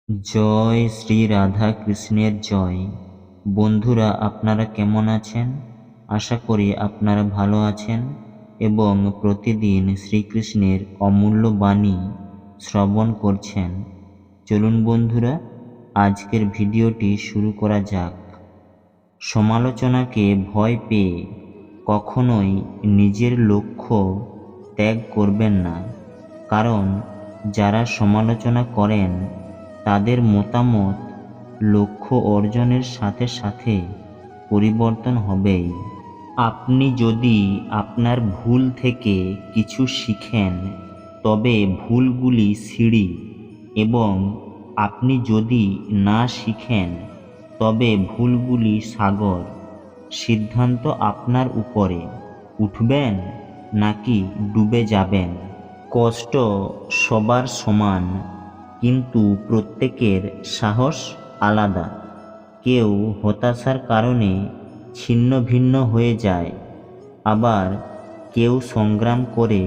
জয় শ্রী রাধা কৃষ্ণের জয়। বন্ধুরা, আপনারা কেমন আছেন? আশা করি আপনারা ভালো আছেন এবং প্রতিদিন শ্রীকৃষ্ণের অমূল্য বাণী শ্রবণ করছেন। চলুন বন্ধুরা, আজকের ভিডিওটি শুরু করা যাক। সমালোচনাকে ভয় পেয়ে কখনোই নিজের লক্ষ্য ত্যাগ করবেন না, কারণ যারা সমালোচনা করেন তাদের মতামত লক্ষ্য অর্জনের সাথে সাথে পরিবর্তন হবেই। আপনি যদি আপনার ভুল থেকে কিছু শিখেন তবে ভুলগুলি সিঁড়ি, এবং আপনি যদি না শিখেন তবে ভুলগুলি সাগর। সিদ্ধান্ত আপনার উপরে, উঠবেন নাকি ডুবে যাবেন। কষ্ট সবার সমান, কিন্তু প্রত্যেকের সাহস আলাদা। কেউ হতাশার কারণে ছিন্ন ভিন্ন হয়ে যায়, আবার কেউ সংগ্রাম করে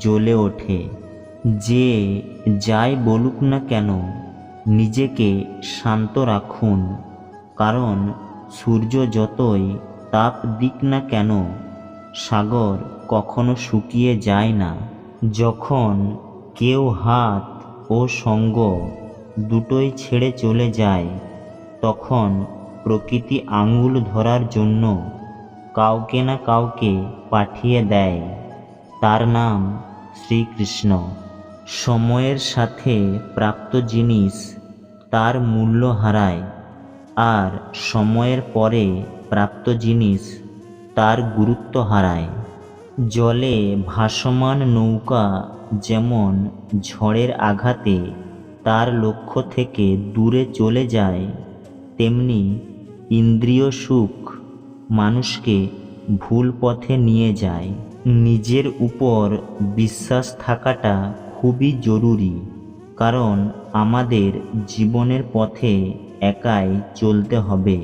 জ্বলে ওঠে। যে যাই বলুক না কেন, নিজেকে শান্ত রাখুন, কারণ সূর্য যতই তাপ দিক না কেন, সাগর কখনো শুকিয়ে যায় না। যখন কেউ হাত ও সঙ্গ দুটোই ছেড়ে চলে যায়, তখন প্রকৃতি আঙুল ধরার জন্য কাউকে না কাউকে পাঠিয়ে দেয়। তার নাম শ্রীকৃষ্ণ। সময়ের সাথে প্রাপ্ত জিনিস তার মূল্য হারায়, আর সময়ের পরে প্রাপ্ত জিনিস তার গুরুত্ব হারায়। জলে ভাসমান নৌকা যেমন ঝড়ের আঘাতে তার লক্ষ্য থেকে দূরে চলে যায়, তেমনি ইন্দ্রিয় সুখ মানুষকে ভুল পথে নিয়ে যায়। নিজের উপর বিশ্বাস থাকাটা খুবই জরুরি, কারণ আমাদের জীবনের পথে একাই চলতে হবে।